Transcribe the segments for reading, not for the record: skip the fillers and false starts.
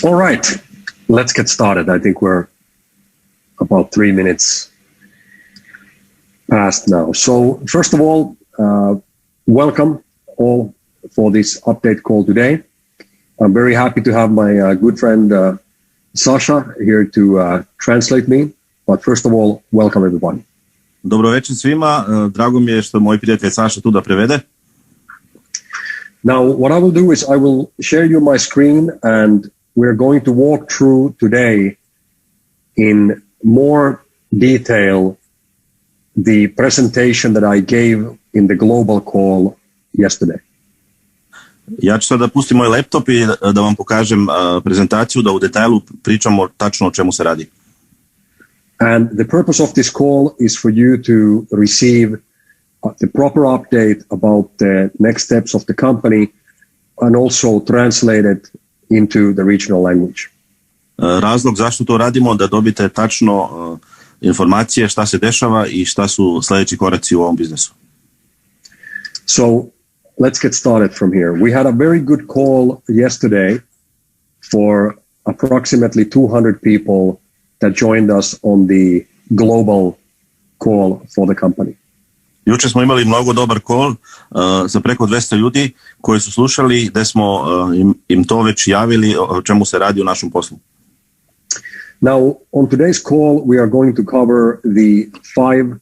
All right, let's get started. I think we're about 3 minutes past now. So first of all, welcome all for this update call today. I'm very happy to have my good friend Sasha here to translate me. But first of all, welcome everybody. Dobro večer svima. Drago mi je što moj prijatelj Saša tu da prevede. Now, what I will do is I will share you my screen and we're going to walk through today in more detail the presentation that I gave in the global call yesterday. Ja ću sada pustiti moj laptop i da vam pokažem prezentaciju, da u detalju pričamo tačno o čemu se radi. And the purpose of this call is for you to receive the proper update about the next steps of the company and also translate it into the regional language. Razlog zašto to radimo, da dobite tačno informacije šta se dešava i šta su sljedeći koraci u ovom biznesu. So let's get started from here. We had a very good call yesterday for approximately 200 people that joined us on the global call for the company. Jučer smo imali mnogo dobar call sa preko 200 ljudi koji su slušali, da smo im to već javili o čemu se radi u našem poslu. Now, on today's call, we are going to cover the 5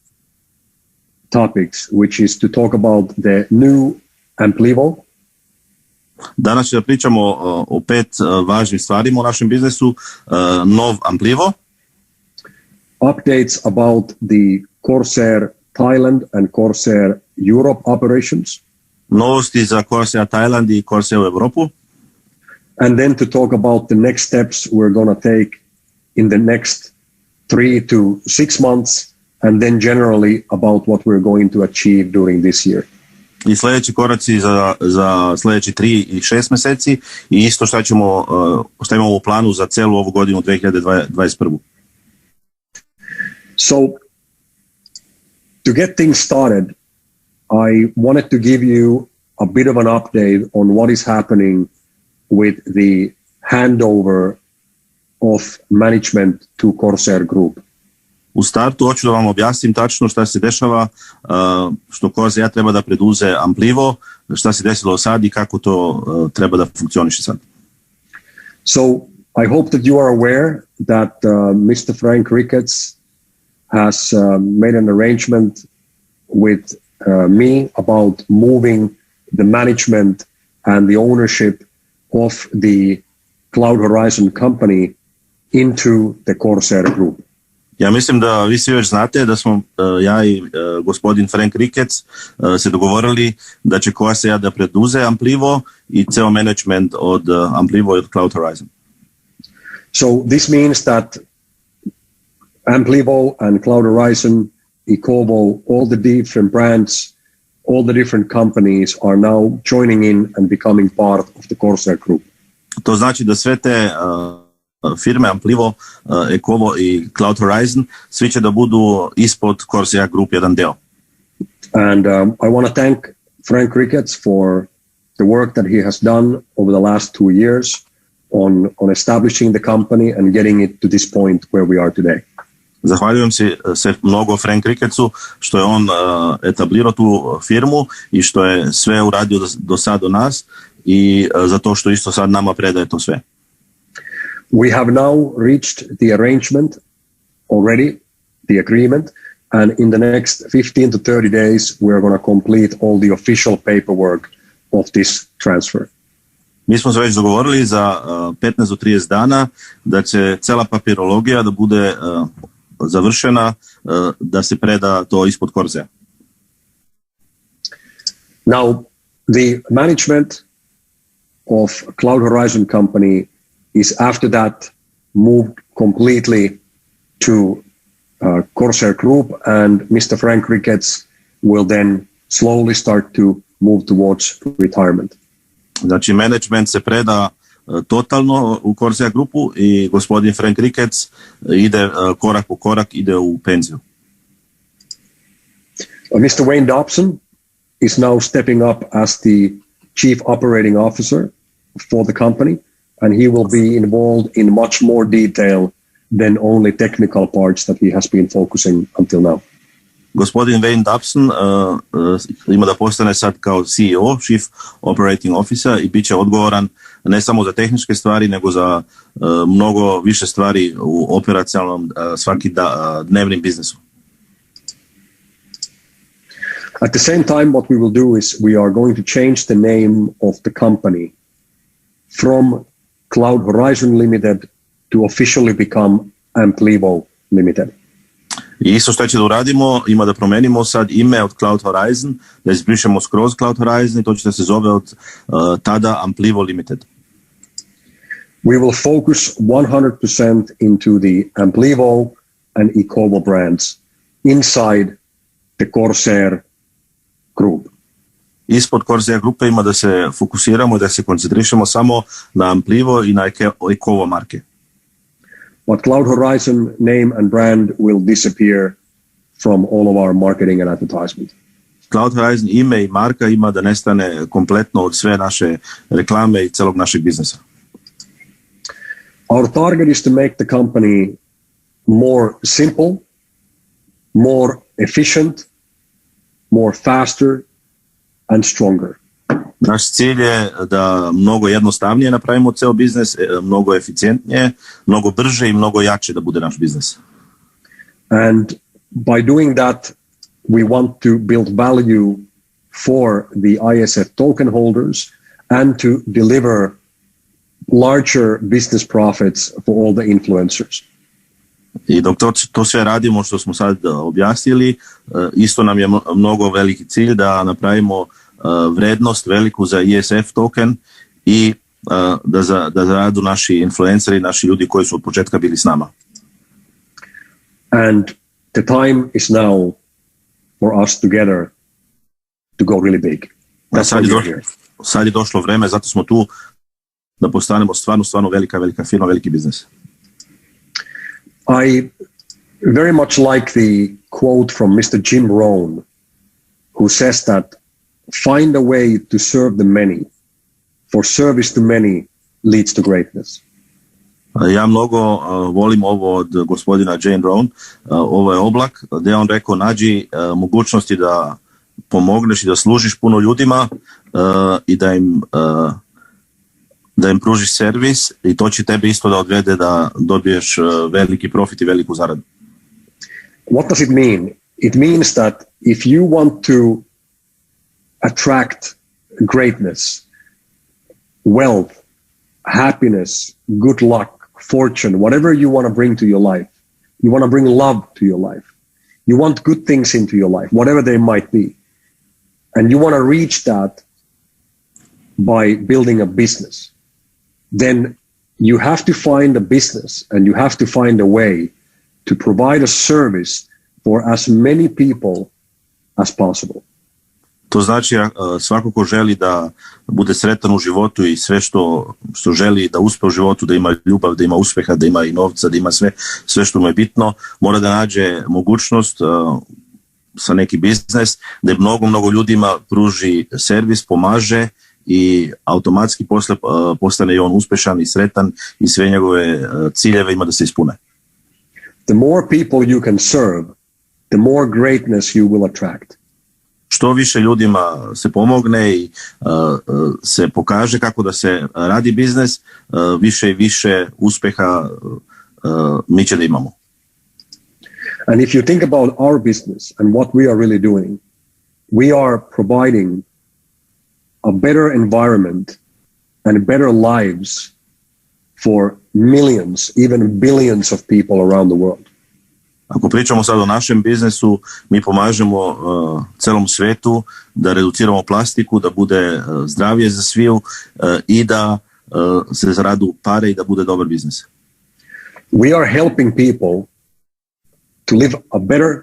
topics, which is to talk about the new Amplivo. Danas ćemo da pričamo o 5 važnih stvarima u našem biznesu. Nov Amplivo. Updates about the Corsair Thailand and Corsair Europe operations. Novosti za Corsair Thailand i Corsair u Europu. And then to talk about the next steps we're going to take in the next 3 to 6 months, and then generally about what we're going to achieve during this year. I sljedeći koraci za sljedeći 3 i 6 mjeseci i isto šta imamo u planu za celu ovu godinu 2021. So, to get things started, I wanted to give you a bit of an update on what is happening with the handover of management to Corsair Group. U startu hoću da vam objasnim tačno šta se dešava, što Corsair treba da preduze Amplivo, šta se desilo sad i kako to treba da funkcioniše sad. So, I hope that you are aware that Mr. Frank Ricketts has made an arrangement with me about moving the management and the ownership of the Cloud Horizon company into the Corsair Group. Ja mislim da vi svi već znate da smo ja i gospodin Frank Ricketts se dogovorili da će Corsair da preduze Amplivo i ceo management od Amplivo i od Cloud Horizon. So this means that Amplivo and Cloud Horizon, Ecovo, all the different brands, all the different companies are now joining in and becoming part of the Corsair Group. To znači da sve te firme Amplivo, Ecovo i Cloud Horizon, svi će da budu ispod Corsair Group jedan deo. And I want to thank Frank Ricketts for the work that he has done over the last 2 years on establishing the company and getting it to this point where we are today. Zahvaljujem se mnogo Frank Rickettsu što je on etablirao tu firmu i što je sve uradio do sad do nas i za to što isto sad nama predaje to sve. We have now reached the arrangement already, the agreement, and in the next 15 to 30 days we're going to complete all the official paperwork of this transfer. Mi smo se već dogovorili za 15 do 30 dana da će cela papirologija da bude završena, da se preda to ispod Corsair. Now, the management of Cloud Horizon company is after that moved completely to Corsair Group, and Mr. Frank Ricketts will then slowly start to move towards retirement. Znači, management se preda totalno u Corsair Grupu i gospodin Frank Ricketts ide korak po korak, ide u penziju. Mr. Wayne Dobson is now stepping up as the Chief Operating Officer for the company, and he will be involved in much more detail than only technical parts that he has been focusing until now. Gospodin Wayne Dobson ima da postane sad kao CEO, Chief Operating Officer, i bit će odgovoran ne samo za tehničke stvari, nego za mnogo više stvari u operacionalnom dnevnim biznesu. At the same time, what we will do is we are going to change the name of the company from Cloud Horizon Limited to officially become Amplivo Limited. I isto što će da uradimo, ima da promenimo sad ime od Cloud Horizon, da izbrišemo skroz Cloud Horizon i to će da se zove od tada Amplivo Limited. We will focus 100% into the Amplivo and Ecovo brands inside the Corsair Group. Ispod Corsair grupe ima da se fokusiramo i da se koncentrišemo samo na Amplivo i na Ecovo marke. But Cloud Horizon name and brand will disappear from all of our marketing and advertisement. Cloud Horizon ime i marka ima da nestane kompletno od sve naše reklame i celog našeg biznesa. Our target is to make the company more simple, more efficient, more faster and stronger. Naš cilj je da mnogo jednostavnije napravimo ceo biznes, mnogo eficijentnije, mnogo brže i mnogo jače da bude naš biznes. And by doing that, we want to build value for the ISF token holders and to deliver larger business profits for all the influencers. I dok to sve radimo što smo sad objasnili, isto nam je mnogo veliki cilj da napravimo vrednost veliku za ISF token i da zaradu naši influenceri, naši ljudi koji su od početka bili s nama. And the time is now for us together to go really big. Sad je došlo vreme, zato smo tu da postanemo stvarno velika firma, veliki biznes. I very much like the quote from Mr. Jim Rohn, who says that find a way to serve the many, for service to many leads to greatness. Ja mnogo volim ovo od gospodina Jane Rohn, ovo je oblak, gdje on rekao nađi mogućnosti da pomogneš i da služiš puno ljudima i da im pružiš servis i to će tebe isto da odvede da dobiješ veliki profit i veliku zaradu. What does it mean? It means that if you want to attract greatness, wealth, happiness, good luck, fortune, whatever you want to bring to your life, you want to bring love to your life, you want good things into your life, whatever they might be, and you want to reach that by building a business, then you have to find a business and you have to find a way to provide a service for as many people as possible. To znači svako ko želi da bude sretan u životu i sve što želi da uspe u životu, da ima ljubav, da ima uspeha, da ima i novca, da ima sve što mu je bitno, mora da nađe mogućnost sa neki biznes da mnogo ljudima pruži servis, pomaže i automatski posle postane i on uspešan i sretan i sve njegove ciljeve ima da se ispune. The more people you can serve, the more greatness you will attract. Što više ljudima se pomogne i se pokaže kako da se radi biznes, više i više uspeha mi će da imamo. And if you think about our business and what we are really doing, we are providing a better environment and better lives for millions, even billions of people around the world. Ako pričamo sad o našem biznesu, mi pomažemo celom svetu da reduciramo plastiku, da bude zdravije za sviju i da se zaradu pare i da bude dobar biznis. We are helping people to live a better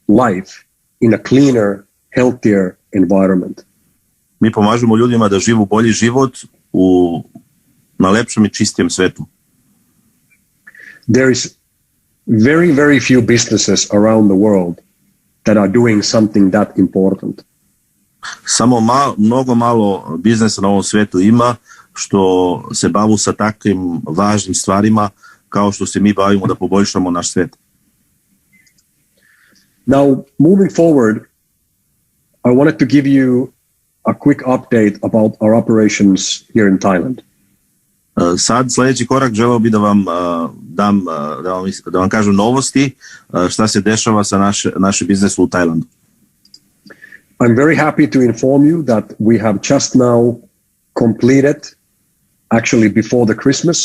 life in a cleaner, healthier environment. Mi pomažemo ljudima da živu bolji život na lepšem i čistijem svetu. There is very, very few businesses around the world that are doing something that important. Samo mnogo malo biznesa na ovom svetu ima što se bavu sa takvim važnim stvarima kao što se mi bavimo da poboljšamo naš svijet. Now, moving forward, I wanted to give you a quick update about our operations here in Thailand. Sad sljedeći korak želeo bi da vam da vam kažem novosti šta se dešava sa naše biznesu u Tajlandu. I'm very happy to inform you that we have just now completed, actually before the Christmas,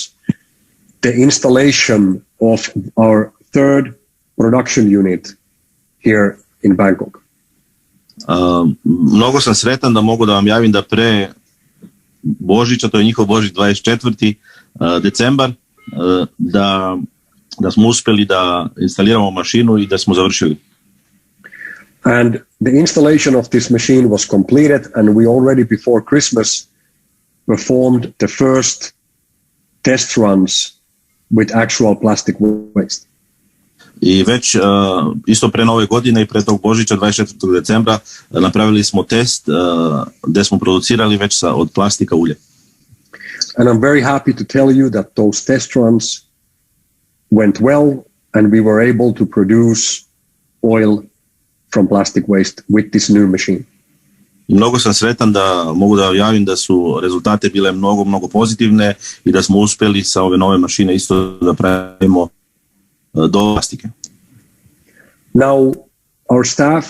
the installation of our third production unit here in Bangkok. Mnogo sam sretan da mogu da vam javim da pre Božića, to je njihov Božić 24. decembar, da smo uspjeli da instaliramo mašinu i da smo završili. And the installation of this machine was completed, and we already before Christmas performed the first test runs with actual plastic waste. I već isto pre nove godine i pre tog Božića 24. decembra napravili smo test gde smo producirali već od plastika ulje. And I'm very happy to tell you that those test runs went well and we were able to produce oil from plastic waste with this new machine. I mnogo sam sretan da mogu da javim da su rezultate bile mnogo pozitivne i da smo uspjeli sa ove nove mašine isto da pravimo do plastike. Now, our staff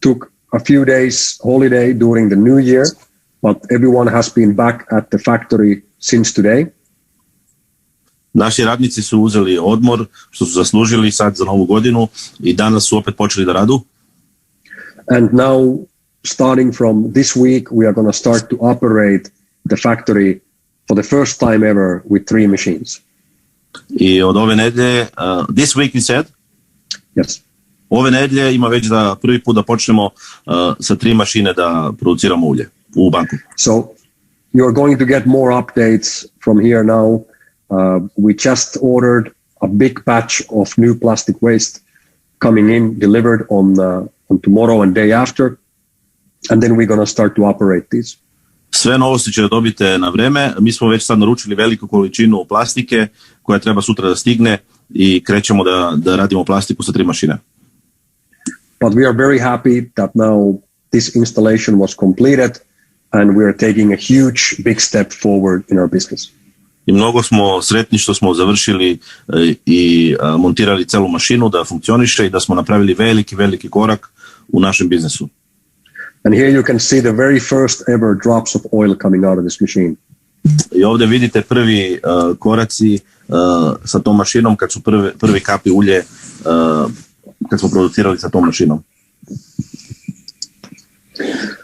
took a few days holiday during the new year, but everyone has been back at the factory since today. Naši radnici su uzeli odmor, što su zaslužili sad za novu godinu i danas su opet počeli da radu. And now, starting from this week, we are going to start to operate the factory for the first time ever with 3 machines. I od ove nedelje, this week you said? Yes. Ove nedelje ima već da prvi put da počnemo sa 3 mašine da produciramo ulje u Bangkoku. So you are going to get more updates from here now. We just ordered a big batch of new plastic waste coming in, delivered on tomorrow and day after, and then we're going to start to operate these. Sve novosti će da dobite na vreme. Mi smo već sad naručili veliku količinu plastike koja treba sutra da stigne i krećemo da radimo plastiku sa 3 mašine. But we are very happy that now this installation was completed and we are taking a huge, big step forward in our business. I mnogo smo sretni što smo završili i montirali celu mašinu da funkcioniše i da smo napravili veliki korak u našem biznesu. And here you can see the very first ever drops of oil coming out of this machine. I ovdje vidite prvi koraci sa tom mašinom kad su prvi kapi ulje kad smo producirali sa tom mašinom.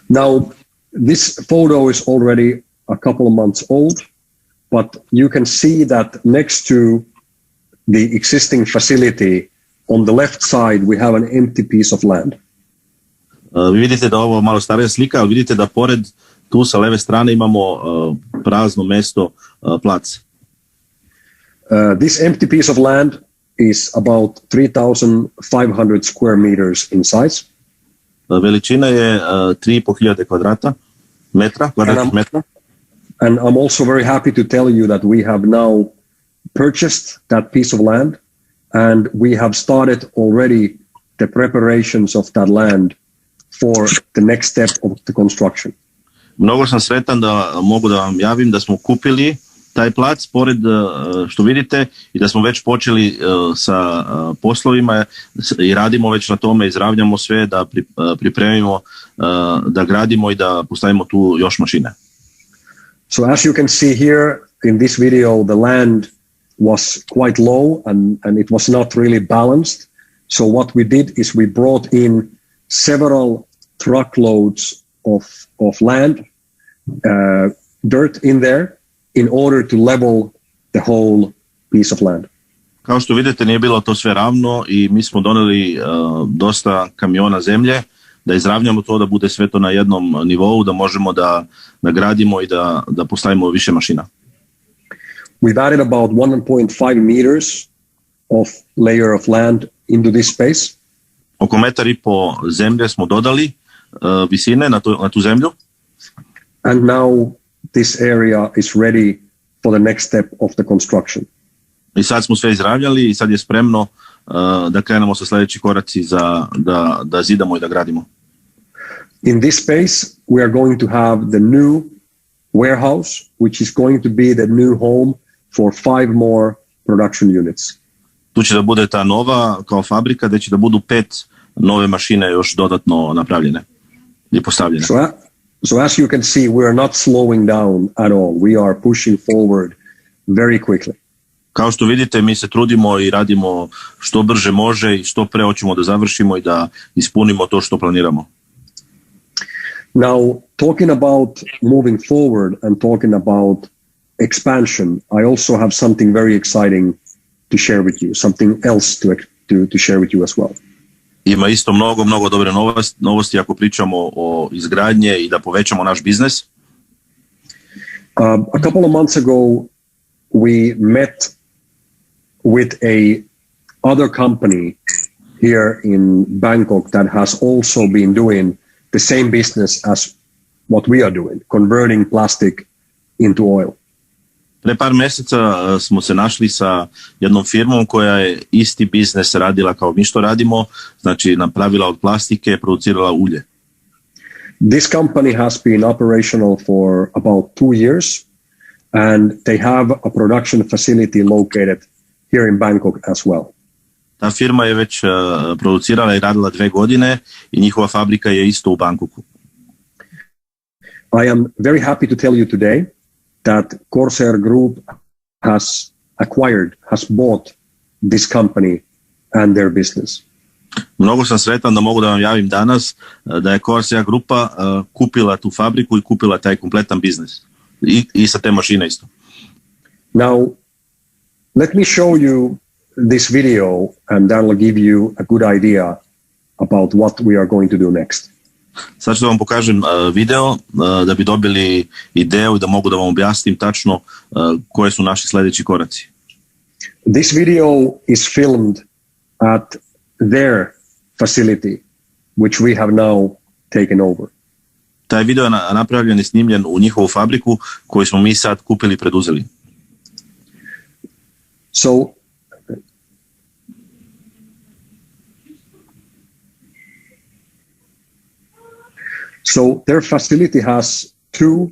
Now, this photo is already a couple of months old, but you can see that next to the existing facility, on the left side, we have an empty piece of land. Vi vidite da ovo malo starija slika, ali vidite da pored tu sa leve strane imamo prazno mesto, plac. This empty piece of land is about 3,500 square meters in size. Veličina je 3.500 kvadratnih metra. And I'm also very happy to tell you that we have now purchased that piece of land and we have started already the preparations of that land for the next step of the construction. Mnogo sam sretan da mogu da vam javim da smo kupili taj plac pored što vidite i da smo već počeli sa poslovima i radimo već na tome, izravnjamo sve da pripremimo, da gradimo i da postavimo tu još mašine. So as you can see here in this video, the land was quite low and it was not really balanced. So what we did is we brought in several truckloads of land, dirt in there, in order to level the whole piece of land. Kao što vidite, nije bilo to sve ravno i mi smo doneli dosta kamiona zemlje da izravnjamo to, da bude sve to na jednom nivou, da možemo da gradimo i da postavimo više mašina. We've added about 1.5 meters of layer of land into this space. Oko 1,5 metra zemlje smo dodali visine na tu zemlju. And now this area is ready for the next step of the construction. I sad smo sve izravljali i sad je spremno da krenemo sa sljedeći koraci da zidamo i da gradimo. In this space, we are going to have the new warehouse, which is going to be the new home for 5 more production units. Tu će da bude ta nova kao fabrika, gdje će da budu 5 nove mašine još dodatno napravljene i postavljene. So as you can see, we are not slowing down at all. We are pushing forward very quickly. Kao što vidite, mi se trudimo i radimo što brže može i što pre hoćemo da završimo i da ispunimo to što planiramo. Now, talking about moving forward and talking about expansion, I also have something very exciting to share with you, something else to share with you as well. Ima isto mnogo dobre novosti ako pričamo o izgradnje i da povećamo naš biznes. A couple of months ago, we met with a other company here in Bangkok that has also been doing the same business as what we are doing, converting plastic into oil. Pre par mjeseca smo se našli sa jednom firmom koja je isti biznes radila kao mi što radimo, znači napravila od plastike, producirala ulje. This company has been operational for about 2 years and they have a production facility located here in Bangkok as well. Ta firma je već producirala i radila 2 godine i njihova fabrika je isto u Bangkoku. I am very happy to tell you today that Corsair Group has bought this company and their business. Mnogo sam sretan da mogu da vam javim danas da je Corsair Grupa kupila tu fabriku i kupila taj kompletan biznis. I sa te mašine isto. Now, let me show you this video and that will give you a good idea about what we are going to do next. Sad ću da vam pokažem video da bi dobili ideju i da mogu da vam objasnim tačno koje su naši sljedeći koraci. This video is filmed at their facility, which we have now taken over. Taj video je napravljen i snimljen u njihovu fabriku koju smo mi sad kupili i preduzeli. So their facility has 2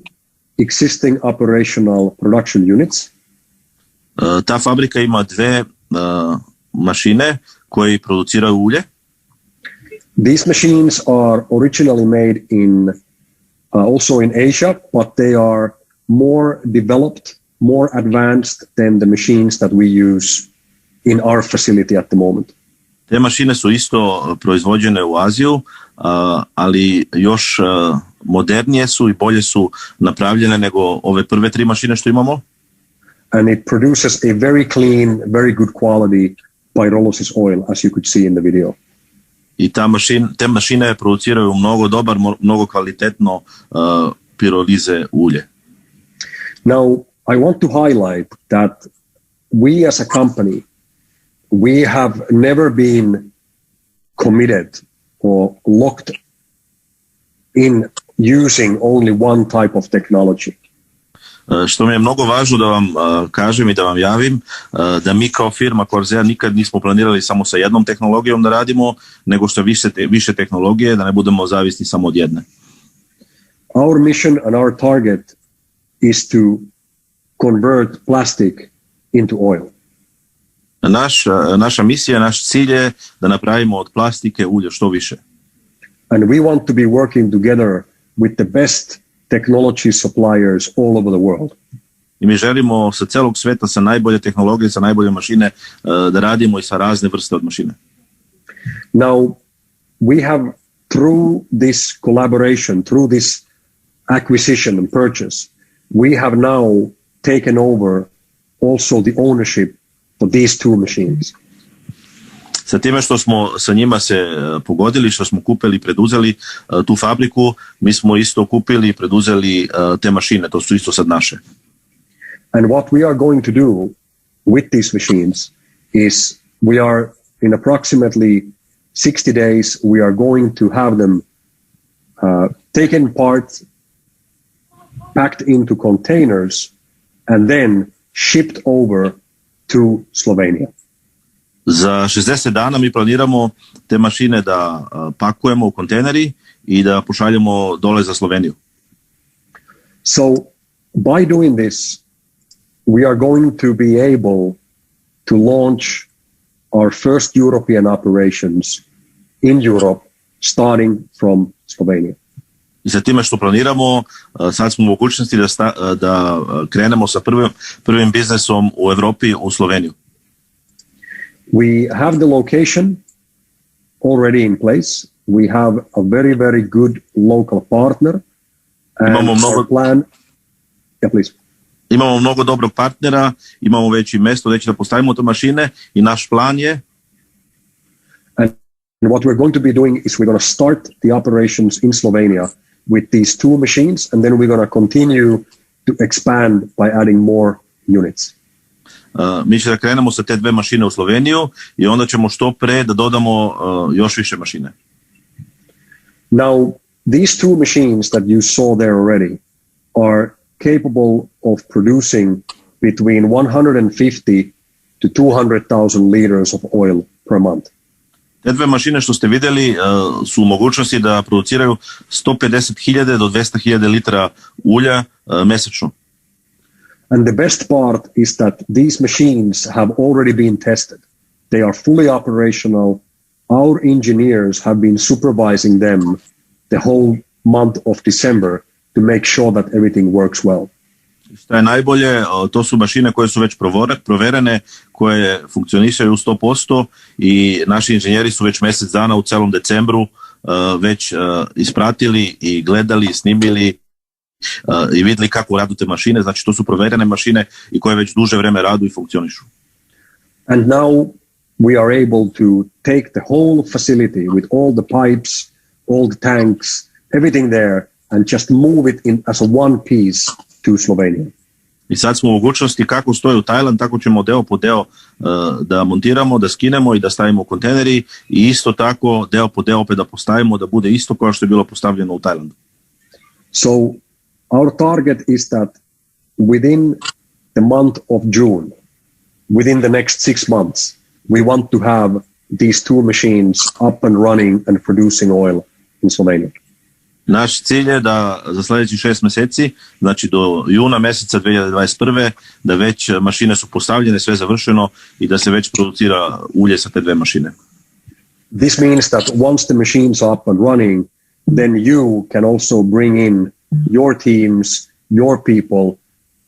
existing operational production units. Ta fabrika ima 2 mašine koje produciraju ulje. These machines are originally made in also in Asia, but they are more developed, more advanced than the machines that we use in our facility at the moment. Te mašine su isto proizvođene u Aziju, ali još modernije su i bolje su napravljene nego ove prve 3 mašine što imamo. And it produces a very clean, very good quality pyrolysis oil, as you could see in the video. I te mašine produciraju mnogo kvalitetno pirolize ulje. Now, I want to highlight that we as a company, we have never been committed or locked in using only one type of technology. Što mi je mnogo važno da vam kažem i da vam javim, da mi kao firma Corsair nikad nismo planirali samo sa jednom tehnologijom da radimo, nego što više tehnologije, da ne budemo zavisni samo od jedne. Our mission and our target is to convert plastic into oil. Naša misija, naš cilj je da napravimo od plastike ulje što više. And we want to be working together with the best technology suppliers all over the world. I mi želimo sa celog sveta, sa najbolje tehnologije, sa najbolje mašine da radimo i sa razne vrste od mašine. Now, we have through this collaboration, through this acquisition and purchase, we have now taken over also the ownership for these 2 machines. Sa time što smo sa njima se pogodili, što smo kupili i preduzeli tu fabriku, mi smo isto kupili i preduzeli te mašine, to su isto sad naše. And what we are going to do with these machines is we are in approximately 60 days, we are going to have them taken part packed into containers and then shipped over to Slovenia. Za 60 dana mi planiramo te mašine da pakujemo u kontejneri i da pošaljemo dole za Sloveniju. So by doing this, we are going to be able to launch our first European operations in Europe starting from Slovenia. I sa time što planiramo, sad smo u mogućnosti da krenemo sa prvim biznesom u Evropi u Sloveniju. We have the location already in place. We have a very, very good local partner. And our plan... Yeah, please. Imamo mnogo dobrog partnera, imamo već i mjesto gdje da postavimo te mašine i naš plan je... And what we're going to be doing is we're going to start the operations in Slovenia with these two machines, and then we're going to continue to expand by adding more units. Mi će da krenemo sa te dve mašine u Sloveniju i onda ćemo što pre da dodamo još više mašine. Now, these two machines that you saw there already are capable of producing between 150 to 200,000 liters of oil per month. Te dve mašine što ste vidjeli su u mogućnosti da produciraju 150.000 do 200.000 litara ulja mesečno. And the best part is that these machines have already been tested. They are fully operational. Our engineers have been supervising them the whole month of December to make sure that everything works well. Što je najbolje, to su mašine koje su već proverene, koje funkcionišaju u 100% i naši inženjeri su već mjesec dana u celom decembru već ispratili i gledali, snimili i vidjeli kako radu te mašine. Znači to su proverene mašine i koje već duže vreme radu i funkcionišu. And now we are able to take the whole facility with all the pipes, all the tanks, everything there and just move it in as a one piece to Slovenia. I sad smo u mogućnosti kako stoji u Tajland, tako ćemo deo po deo da montiramo, da skinemo i da stavimo u kontejneri i isto tako deo po deo opet da postavimo da bude isto kao što je bilo postavljeno u Tajlandu. So our target is that within the month of June, within the next 6 months, we want to have these two machines up and running and producing oil in Slovenia. Naš cilj je da za sljedećih 6 mjeseci, znači do juna mjeseca 2021. da već mašine su postavljene, sve završeno i da se već producira ulje sa te dve mašine. This means that once the machines are up and running, then you can also bring in your teams, your people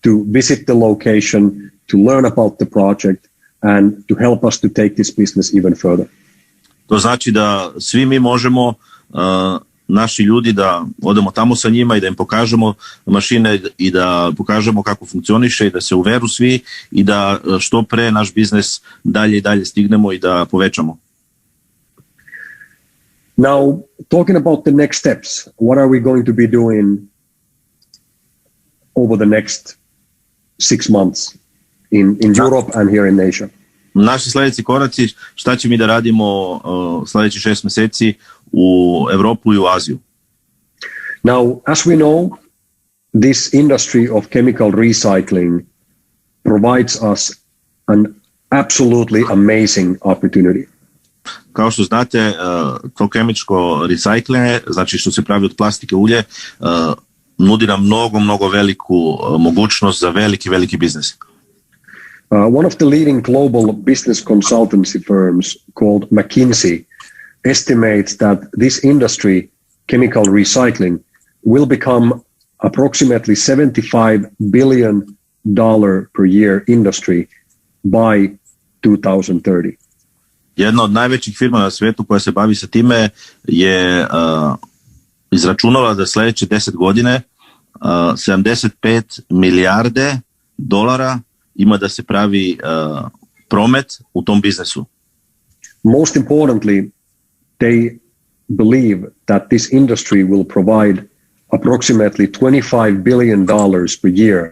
to visit the location, to learn about the project and to help us to take this business even further. To znači da svi mi možemo naši ljudi da odemo tamo sa njima i da im pokažemo mašine i da pokažemo kako funkcioniše i da se uveru svi i da što pre naš biznis dalje i dalje stignemo i da povećamo. Now, talking about the next steps, what are we going to be doing over the next 6 months in Europe and here in Asia? Naši sljedeći koraci, šta će mi da radimo sljedeći 6 mjeseci u Evropu i u Aziju. Now, as we know, this industry of chemical recycling provides us an absolutely amazing opportunity. Kao što znate, to kemičko reciklinge, znači što se pravi od plastike ulje, nudi nam mnogo veliku mogućnost za veliki biznis. One of the leading global business consultancy firms called McKinsey estimates that this industry, chemical recycling, will become approximately $75 billion per year industry by 2030. Jedna od najvećih firma na svijetu koja se bavi sa time je izračunala da sljedeće 10 godine 75 milijarde dolara ima da se pravi promet u tom biznesu. Most importantly, they believe that this industry will provide approximately $25 billion per year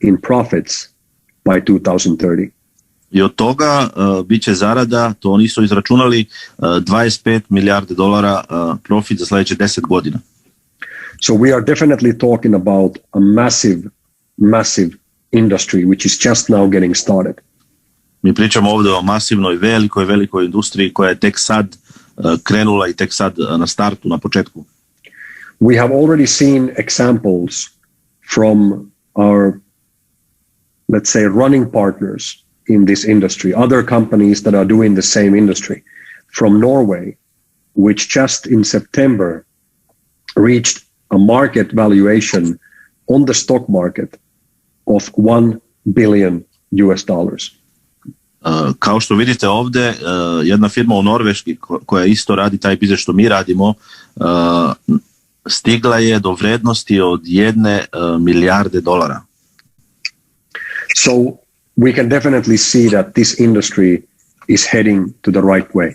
in profits by 2030. I od toga bit će zarada, to oni su izračunali, 25 milijarde dolara profit za sljedeće 10 godina. So we are definitely talking about a massive industry which is just now getting started. Mi pričamo ovdje o masivnoj, velikoj industriji koja je tek sad krenula i tek sad na startu, na početku. We have already seen examples from our, let's say, running partners in this industry, other companies that are doing the same industry, from Norway, which just in September reached a market valuation on the stock market of $1 billion. Kao što vidite ovdje, jedna firma u Norveški koja isto radi taj biznis što mi radimo, stigla je do vrednosti od $1 milijarde. So we can definitely see that this industry is heading to the right way.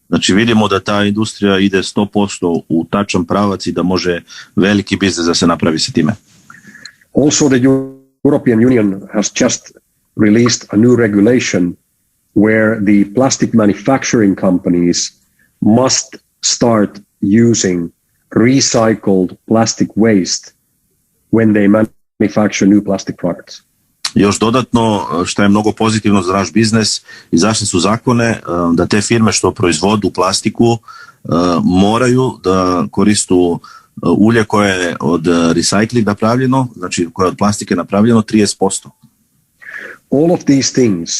Znači vidimo da ta industrija ide 100% u tačan pravac i da može veliki biznis da se napravi sa time. Also, the European Union has just released a new regulation where the plastic manufacturing companies must start using recycled plastic waste when they manufacture new plastic products. Još dodatno, što je mnogo pozitivno za naš biznis, izašli su zakone da te firme što proizvodu plastiku moraju da koristu ulje koje je od recycling napravljeno, znači koje je od plastike napravljeno 30%. All of these things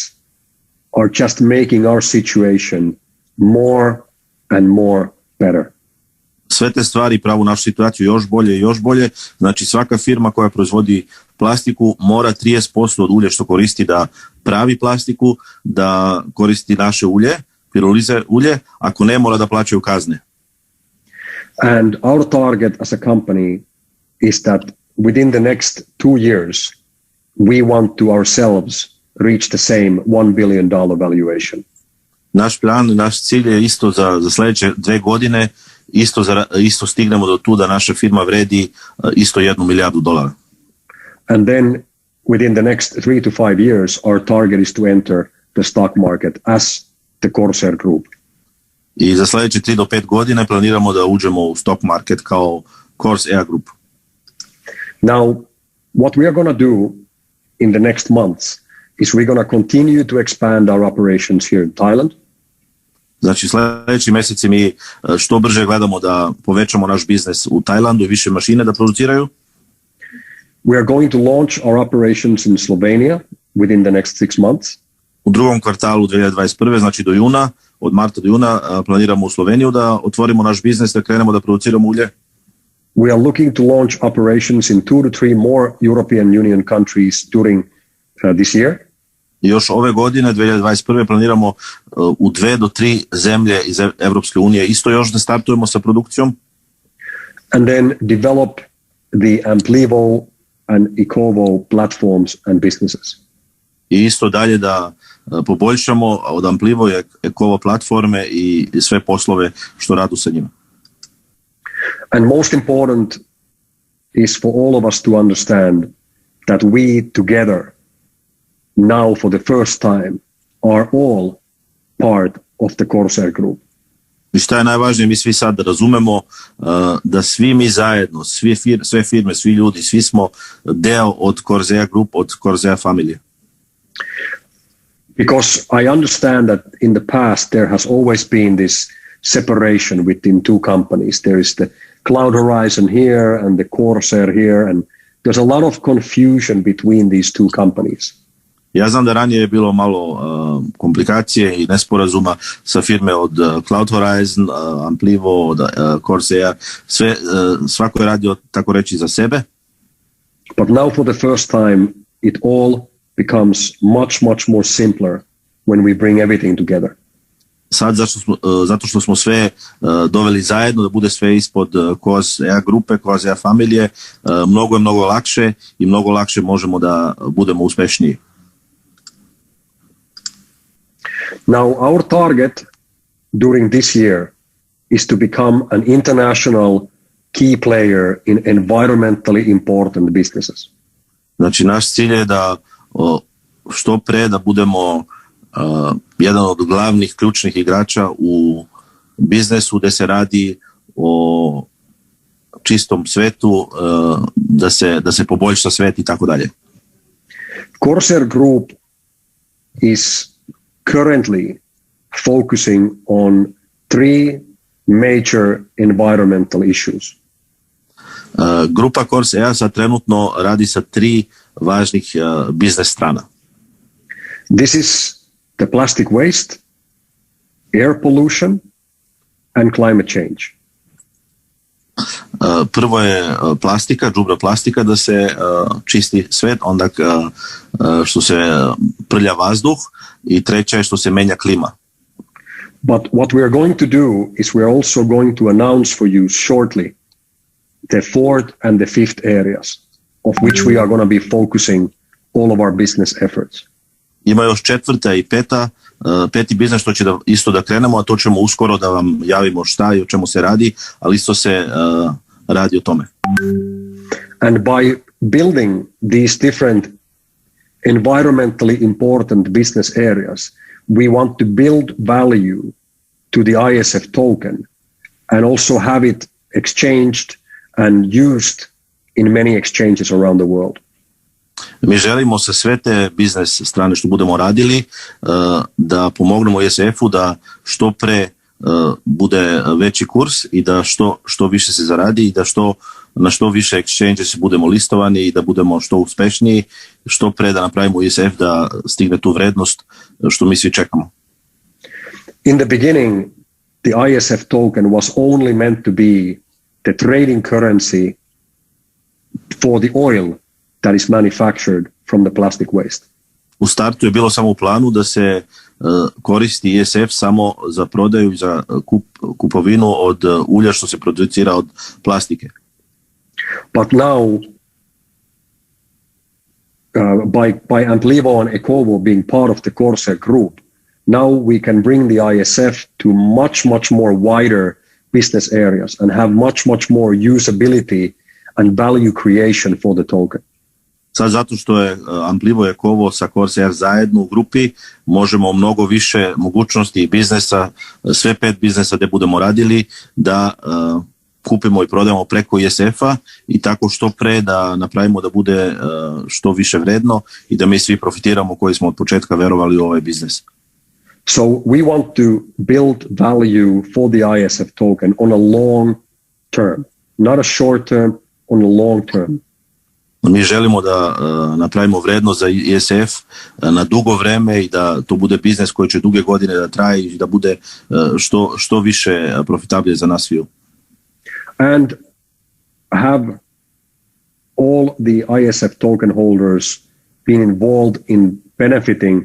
are just making our situation more and more better. Sve te stvari pravu našu situaciju još bolje. Znači svaka firma koja proizvodi plastiku mora 30% od ulja što koristi da pravi plastiku, da koristi naše ulje, pirolize ulje, ako ne mora da plaćaju kazne. And our target as a company is that within the next 2 years we want to ourselves reach the same $1 billion valuation. Naš plan, naš cilj je isto za sljedeće 2 godine isto stignemo do tu da naša firma vredi isto $1 milijardu. And then within the next 3 to 5 years our target is to enter the stock market as the Corsair Group. I za sljedeće 3 do 5 godine planiramo da uđemo u stock market kao Corsair Group. Now, what we are going to do in the next months is we're going to continue to expand our operations here in Thailand. Znači sljedeći mjeseci mi što brže gledamo da povećamo naš biznis u Tajlandu i više mašine da produciraju. We are going to launch our operations in Slovenia within the next 6 months. U drugom kvartalu 2021. znači do juna, od marta do juna planiramo u Sloveniju da otvorimo naš biznis, da krenemo da produciramo ulje. We are looking to launch operations in 2 to 3 more European Union countries during this year. I još ove godine, 2021. planiramo u 2 do 3 zemlje iz Evropske unije isto još da startujemo sa produkcijom. And then develop the Amplivo and Ecovo platforms and businesses. I isto dalje da poboljšamo od Amplivo i Ecovo platforme i sve poslove što radu sa njima. And most important is for all of us to understand that we together now for the first time are all part of the Corsair Group. I šta je najvažnije, mi svi sad razumemo da svi mi zajedno, sve firme, svi ljudi, svi smo deo od Corsair Group, od Corsair familije. Because I understand that in the past there has always been this separation between two companies. There is the Cloud Horizon here and the Corsair here, and there's a lot of confusion between these two companies. Ja znam da ranije je bilo malo komplikacije i nesporazuma sa firme od Cloud Horizon, Amplivo, od Corsair, svako je radio tako reći za sebe. But now for the first time it all becomes much more simpler when we bring everything together. Sad zato što smo sve doveli zajedno, da bude sve ispod Corsair grupe, Corsair familije, mnogo je lakše i mnogo lakše možemo da budemo uspešniji. Now, our target during this year is to become an international key player in environmentally important businesses. Znači, naš cilj je da što pre da budemo jedan od glavnih ključnih igrača u biznesu gde se radi o čistom svetu, da se poboljša svet i tako dalje. Corsair Group is currently focusing on 3 major environmental issues. Grupa Corsair sad trenutno radi sa 3 važnih biznes strana. This is the plastic waste, air pollution, and climate change. Prvo je plastika, đubre plastika, da se čisti svet, onda što se prlja vazduh i treća je što se menja klima. But what we are going to do is we are also going to announce for you shortly the 4th and the 5th areas of which we are going to be focusing all of our business efforts. Ima još 4. i 5. Peti biznes što će isto da krenemo, a to ćemo uskoro da vam javimo šta i o čemu se radi, ali isto se radi o tome. And by building these different environmentally important business areas, we want to build value to the ISF token and also have it exchanged and used in many exchanges around the world. Mi želimo sa sve te biznes strane što budemo radili da pomognemo ISF-u da što pre bude veći kurs i da što više se zaradi i da na što više exchanges budemo listovani i da budemo što uspešniji, što pre da napravimo ISF da stigne tu vrednost što mi svi čekamo. In the beginning, the ISF token was only meant to be the trading currency for the oil that is manufactured from the plastic waste. U startu je bilo samo u planu da se koristi ISF samo za prodaju i za kupovinu od ulja što se producira od plastike. But now, by Amplivo and Ecovo being part of the Corsair Group, now we can bring the ISF to much more wider business areas and have much more usability and value creation for the token. Sad zato što je Amplivo i Ecovo sa Corsair zajedno u grupi, možemo mnogo više mogućnosti i biznesa, sve 5 biznesa gde budemo radili, da kupimo i prodajemo preko ISF-a i tako što pre da napravimo da bude što više vredno i da mi svi profitiramo koji smo od početka verovali u ovaj biznes. So we want to build value for the ISF token on a long term, not a short term, on a long term. Mi želimo da napravimo vrednost za ISF na dugo vreme i da to bude biznes koji će duge godine da traje i da bude što više profitabilje za nas sviju. And have all the ISF token holders been involved in benefiting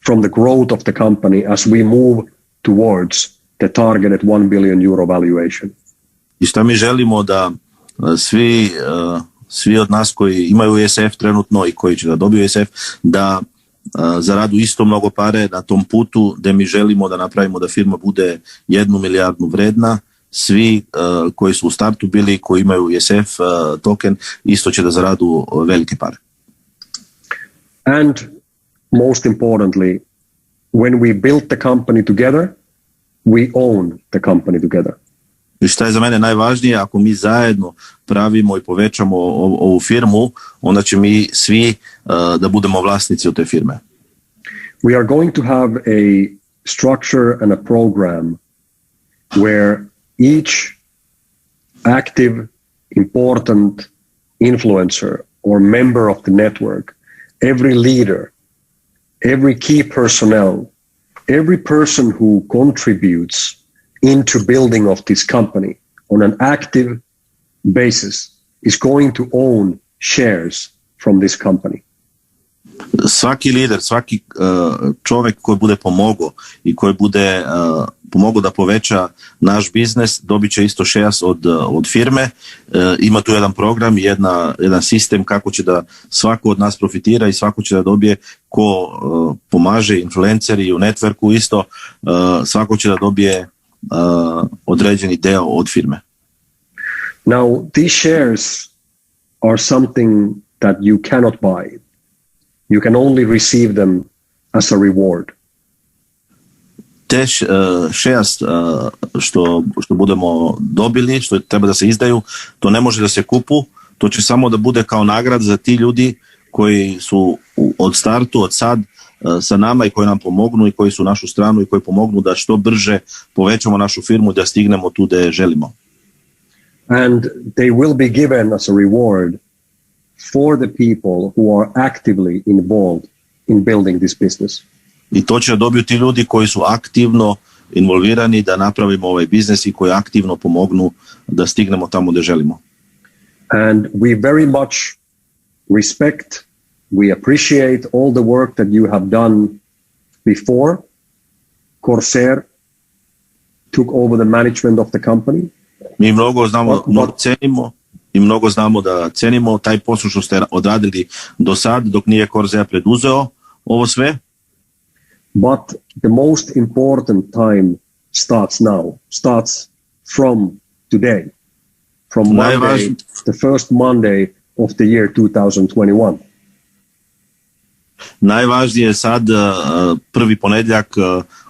from the growth of the company as we move towards the targeted €1 billion valuation. I šta mi želimo da svi od nas koji imaju ISF trenutno i koji će da dobiju ISF, da zaradu isto mnogo pare na tom putu gde mi želimo da napravimo da firma bude 1 milijardu vredna. Svi koji su u startu bili, koji imaju ISF token, isto će da zaradu velike pare. And most importantly, when we build the company together, we own the company together. I šta je za mene najvažnije, ako mi zajedno pravimo i povećamo ovu firmu, onda će mi svi da budemo vlasnici od te firme. We are going to have a structure and a program where each active, important influencer or member of the network, every leader, every key personnel, every person who contributes into building of this company on an active basis is going to own shares from this company. Svaki lider, svaki čovek koji bude pomogao i koji bude pomogao da poveća naš biznes, dobit će isto shares od firme. Ima tu jedan program, jedan sistem kako će da svako od nas profitira i svako će da dobije ko pomaže, influenceri u networku isto, svako će da dobije određeni deo od firme. Now, these shares are something that you cannot buy. You can only receive them as a reward. te šest što budemo dobili, što treba da se izdaju, to ne može da se kupu, to će samo da bude kao nagrad za ti ljudi koji su od startu, od sad sa nama i koji nam pomognu i koji su našu stranu i koji pomognu da što brže povećamo našu firmu i da stignemo tu gde želimo. And they will be given as a reward for the people who are actively involved in building this business. I to će dobiti ti ljudi koji su aktivno involvirani da napravimo ovaj biznis i koji aktivno pomognu da stignemo tamo gde želimo. And we very much respect, we appreciate all the work that you have done before Corsair took over the management of the company. Mi mnogo znamo da cenimo taj posao što ste odradili do sad dok nije Corsair preduzeo ovo sve. But the most important time starts now, starts from today, from Monday, the first Monday of the year 2021. Najvažnije je sad prvi ponedjeljak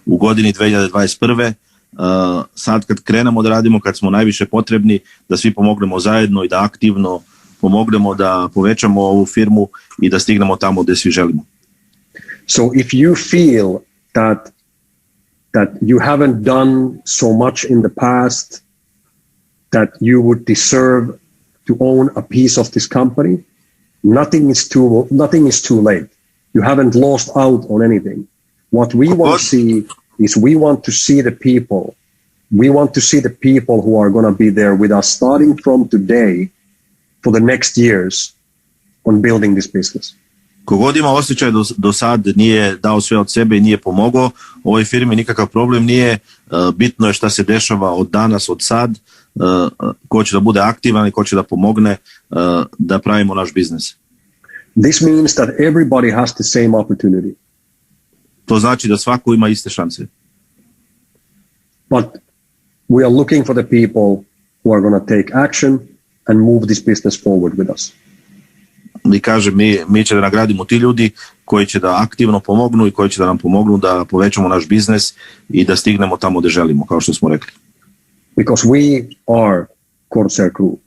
u godini 2021. Sad kad krenemo da radimo, kad smo najviše potrebni, da svi pomognemo zajedno i da aktivno pomognemo da povećamo ovu firmu i da stignemo tamo gde svi želimo. So if you feel that you haven't done so much in the past that you would deserve to own a piece of this company, nothing is too late. You haven't lost out on anything. What we want to see is we want to see the people. We want to see the people who are going to be there with us starting from today for the next years on building this business. Kogod ima osjećaj do sad nije dao sve od sebe i nije pomogao ovoj firmi, nikakav problem nije. Bitno je šta se dešava od danas, od sad, ko će da bude aktivan i ko će da pomogne da pravimo naš biznis. This means that everybody has the same opportunity. To znači da svako ima iste šanse. But we are looking for the people who are going to take action and move this business forward with us. I kaže, mi će da nagradimo ti ljudi koji će da aktivno pomognu i koji će da nam pomognu da povećamo naš biznis i da stignemo tamo gde želimo, kao što smo rekli. Because we are Corsair Group.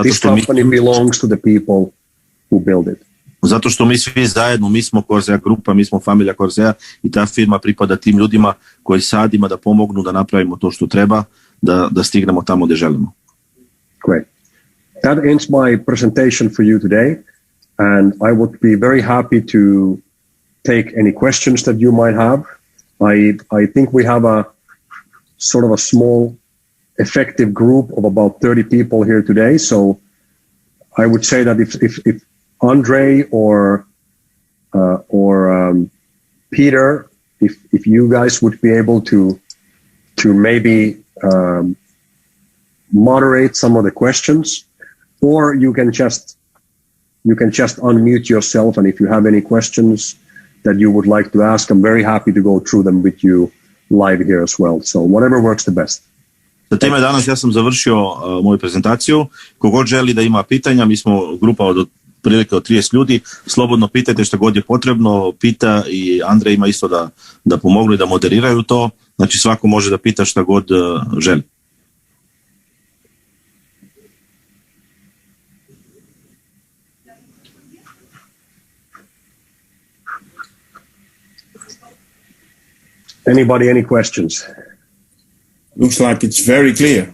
This company belongs to the people who build it. Zato što mi svi zajedno, mi smo Corsair Grupa, mi smo familija Corsair i ta firma pripada tim ljudima koji sad ima da pomognu da napravimo to što treba, da stignemo tamo gde želimo. Great. That ends my presentation for you today, and I would be very happy to take any questions that you might have. I think we have a sort of a small, effective group of about 30 people here today, so I would say that if Andre or Peter, if you guys would be able to maybe moderate some of the questions, or you can just unmute yourself, and if you have any questions that you would like to ask, I'm very happy to go through them with you live here as well. So whatever works the best. Za time danas ja sam završio moju prezentaciju. Kogod želi da ima pitanja, mi smo grupa od prilike od 30 ljudi, slobodno pitajte što god je potrebno, pita i Andrej ima isto da pomognu i da moderiraju to, znači svako može da pita šta god želi. Anybody, any questions? Looks like it's very clear.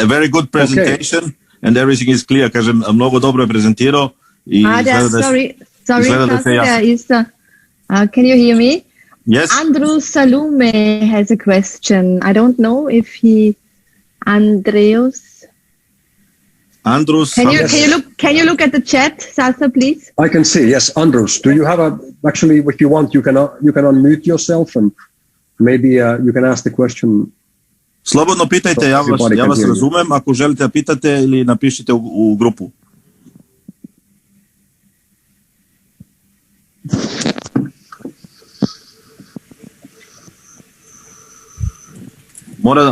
A very good presentation. Okay. And everything is clear. Kažem, mnogo dobro je prezentirao. Sorry, there is, can you hear me? Yes. Andrew Salume has a question. I don't know if Andreus. Can you look at the chat, Sasa, please? I can see. Yes, Andreus. Do you have actually, if you want, you can unmute yourself and maybe you can ask the question. Slobodno pitajte, ja vas razumem, ako želite da pitate ili napišite u grupu.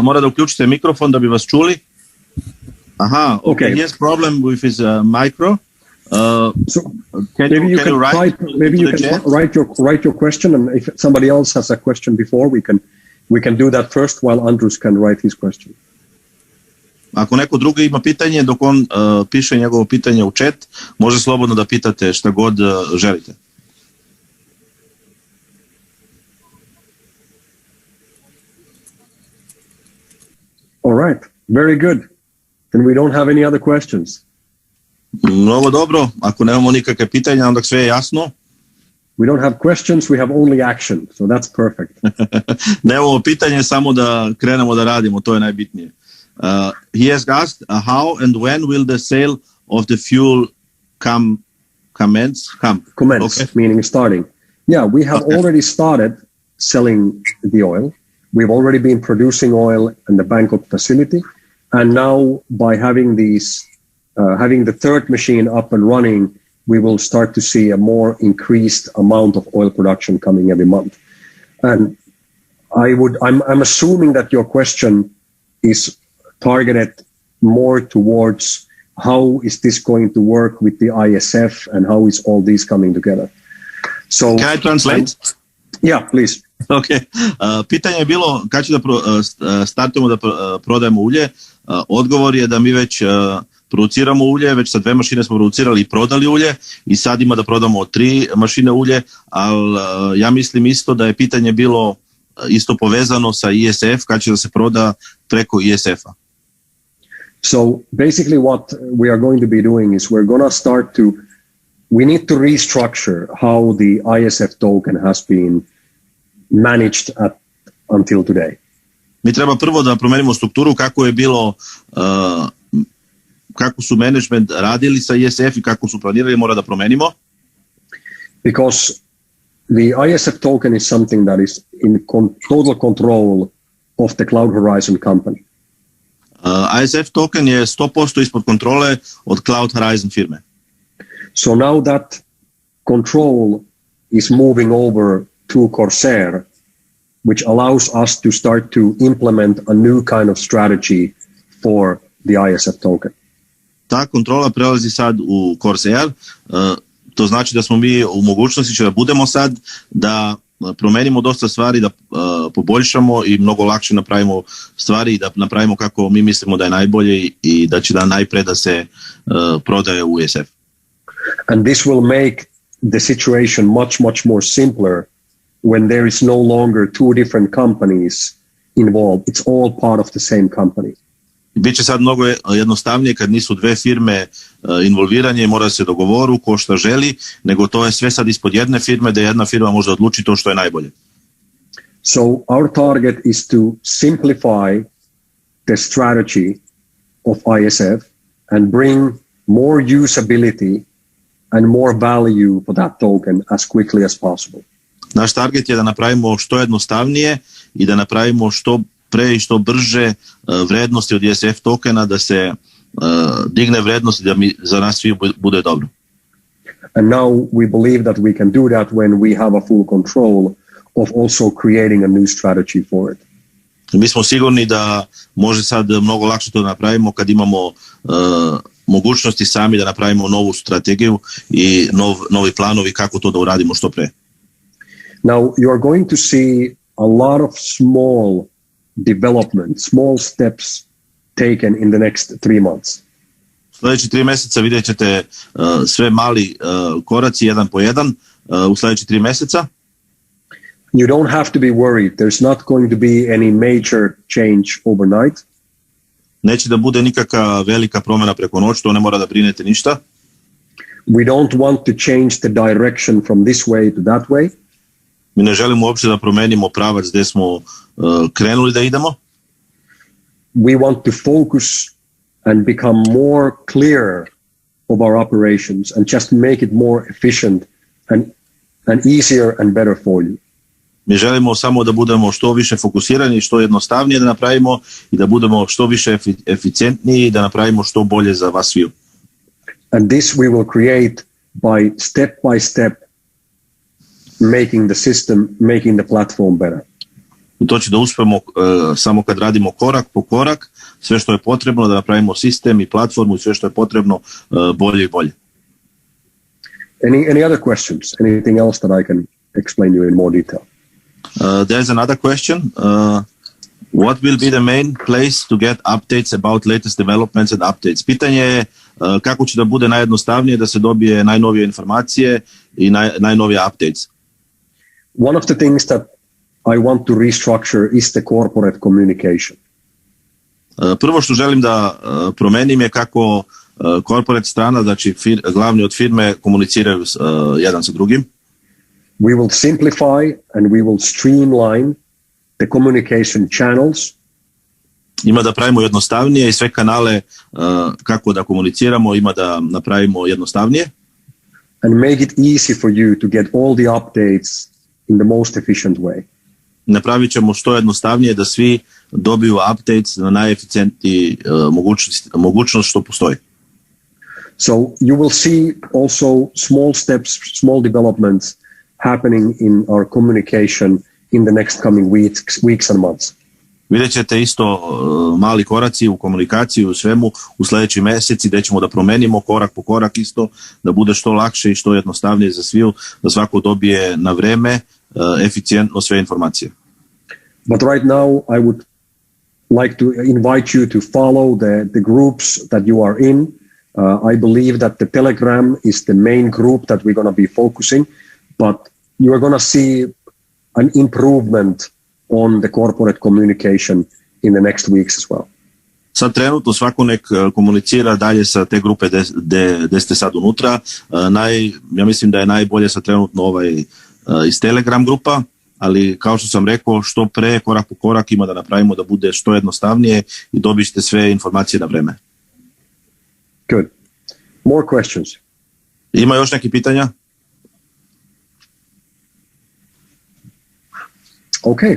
Mora da uključite mikrofon da bi vas čuli. Aha, okay. He has problem with his micro. So Can maybe you can write type, maybe you can write your question, and if somebody else has a question before, we can do that first while Andrus can write his question. Ako neko drugi ima pitanje, dok on piše njegovo pitanje u chat, može slobodno da pitate šta god želite. All right, very good. Then we don't have any other questions. Mnogo dobro, ako nemamo nikakve pitanja, onda sve je jasno. We don't have questions, we have only action, so that's perfect. Nemamo pitanje, samo da krenemo da radimo, to je najbitnije. He has asked, how and when will the sale of the fuel commence? Commence, okay. Meaning starting. Yeah, we have already started selling the oil. We've already been producing oil in the Bangkok facility. And now by having having the third machine up and running, we will start to see a more increased amount of oil production coming every month. And I'm assuming that your question is targeted more towards how is this going to work with the ISF and how is all these coming together. So can I translate? Yeah, please. Okay. Pitanje je bilo kad će da startujemo da prodajemo ulje. Odgovor je da mi već produciramo ulje, već sa 2 mašine smo producirali i prodali ulje i sad ima da prodamo 3 mašine ulje, ali ja mislim isto da je pitanje bilo isto povezano sa ISF, kad će da se proda preko ISF-a. So basically what we are going to be doing is we need to restructure how the ISF token has been managed until today. Mi treba prvo da promenimo strukturu kako je bilo, kako su management radili sa ISF i kako su planirali, mora da promenimo. Because the ISF token is something that is in total control of the Cloud Horizon company. ISF token je 100% ispod kontrole od Cloud Horizon firme. So now that control is moving over to Corsair, which allows us to start to implement a new kind of strategy for the ISF token. Ta kontrola prelazi sad u Corsair, to znači da smo mi u mogućnosti da budemo sad da promenimo dosta stvari, da poboljšamo i mnogo lakše napravimo stvari i da napravimo kako mi mislimo da je najbolje i da će da najpre da se prodaje u ISF. And this will make the situation much more simpler when there is no longer 2 different companies involved. It's all part of the same company. Biće sad mnogo jednostavnije kad nisu 2 firme involviranje i mora se dogovoru ko šta želi, nego to je sve sad ispod jedne firme da jedna firma može odlučiti to što je najbolje. So our target is to simplify the strategy of ISF and bring more usability and more value for that token as quickly as possible. Naš target je da napravimo što jednostavnije i da napravimo što pre i što brže vrednosti od ISF tokena, da se digne vrednost i da za nas svi bude dobro. And now we believe that we can do that when we have a full control of also creating a new strategy for it. Mi smo sigurni da može sad mnogo lakše to napravimo kad imamo mogućnosti sami da napravimo novu strategiju i novi planovi kako to da uradimo što pre. Now you are going to see a lot of small development, small steps taken in the next 3 months. Sljedeći 3 mjeseca vidjet ćete sve mali koraci jedan po jedan u sljedeći 3 mjeseca. You don't have to be worried. There's not going to be any major change overnight. Neće da bude nikakva velika promjena preko noći, to ne mora da brinete ništa. We don't want to change the direction from this way to that way. Mi ne želimo uopće da promenimo pravac gdje smo krenuli da idemo. We want to focus and become more clear of our operations and just make it more efficient and easier and better for you. Mi želimo samo da budemo što više fokusirani, što jednostavnije da napravimo i da budemo što više eficijentniji i da napravimo što bolje za vas sviju. And this we will create by step making the system, making the platform better. I to će da uspemo samo kad radimo korak po korak, sve što je potrebno da napravimo sistem i platformu i sve što je potrebno bolje i bolje. Any other questions? Anything else that I can explain you in more detail? There's another question. What will be the main place to get updates about latest developments and updates? Pitanje je kako će da bude najjednostavnije da se dobije najnovije informacije i najnovije updates. One of the things that I want to restructure is the corporate communication. Prvo što želim da promenim je kako corporate strana, znači glavni od firme komuniciraju jedan sa drugim. We will simplify and we will streamline the communication channels. Ima da pravimo jednostavnije i sve kanale kako da komuniciramo ima da napravimo jednostavnije. And make it easy for you to get all the updates in the most efficient way. Napravit ćemo što jednostavnije da svi dobiju updates na najeficijentniji mogućnost što postoji. So you will see also small steps, small developments happening in our communication in the next coming weeks and months. Vidjet ćete isto mali koraci u komunikaciji u svemu u sljedećim mjeseci gdje ćemo da promenimo korak po korak isto, da bude što lakše i što jednostavnije za sviju, da svako dobije na vreme eficijentno sve informacije. But right now I would like to invite you to follow the groups that you are in. I believe that the Telegram is the main group that we're going to be focusing, but you are going to see an improvement on the corporate communication in the next weeks as well. Sad trenutno svako nek komunicira dalje sa te grupe gde ste sad unutra. Ja mislim da je najbolje sad trenutno iz Telegram grupa, ali kao što sam rekao, što pre, korak po korak ima da napravimo da bude što jednostavnije i dobijete sve informacije na vreme. Good. More questions? Ima još neki pitanja? Okay.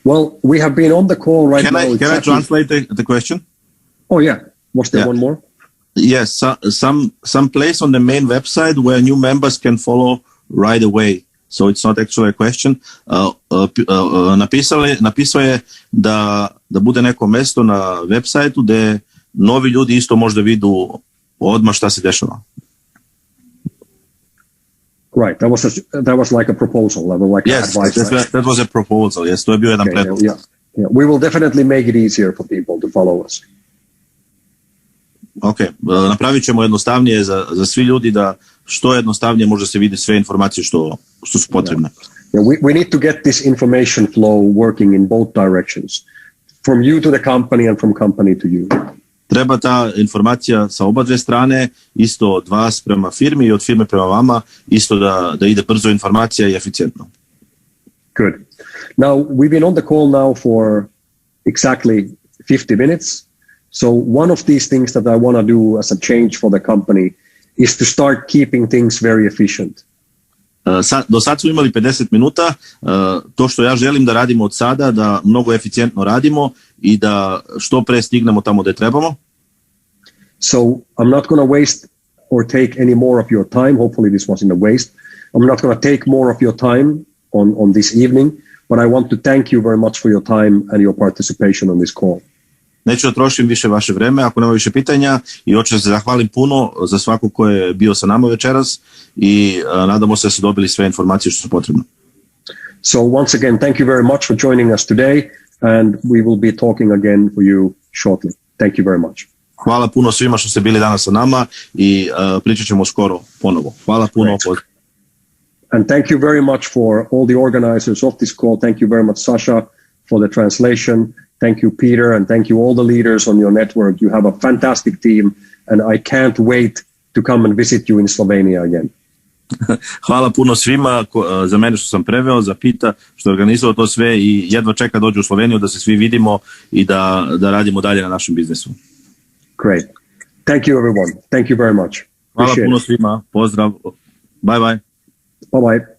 Well, we have been on the call right now. Can I translate the question? Oh, yeah. Was there one more? Yes, some place on the main website where new members can follow right away. So it's not actually a question. Napisao je da bude neko mesto na websiteu gde novi ljudi isto možda vidu odmah šta se dešava. Right, that was like a proposal, like yes, advice. That was a proposal. Yes, to je bio jedan predlog. Yeah. We will definitely make it easier for people to follow us. Ok, napravit ćemo jednostavnije za svi ljudi da što jednostavnije može se vidjeti sve informacije što su potrebne. Yeah, we need to get this information flow working in both directions, from you to the company and from company to you. Treba ta informacija sa oba dve strane, isto od vas prema firmi i od firme prema vama, isto da ide brzo informacija i eficijentno. Good. Now, we've been on the call now for exactly 50 minutes. So one of these things that I want to do as a change for the company is to start keeping things very efficient. Do sad smo imali 50 minuta. To što ja želim da radimo od sada, da mnogo eficijentno radimo i da što pre stignemo tamo gde trebamo. So I'm not going to waste or take any more of your time. Hopefully this wasn't a waste. I'm not going to take more of your time on this evening, but I want to thank you very much for your time and your participation on this call. Neću da trošim više vaše vreme, ako nema više pitanja, i hoću da se zahvalim puno za svako ko je bio sa nama večeras i nadamo se da su dobili sve informacije što su potrebne. So once again, thank you very much for joining us today and we will be talking again for you shortly. Thank you very much. Hvala puno svima što ste bili danas sa nama i pričat ćemo skoro ponovo. Hvala puno. And thank you very much for all the organizers of this call. Thank you very much, Sasha, for the translation. Thank you, Peter, and thank you all the leaders on your network. You have a fantastic team, and I can't wait to come and visit you in Slovenia again. Hvala puno svima za mene što sam preveo, za Pita što je organizovao to sve i jedva čeka dođu u Sloveniju da se svi vidimo i da radimo dalje na našem biznesu. Great. Thank you, everyone. Thank you very much. Hvala puno svima. Pozdrav. Bye bye. Bye bye.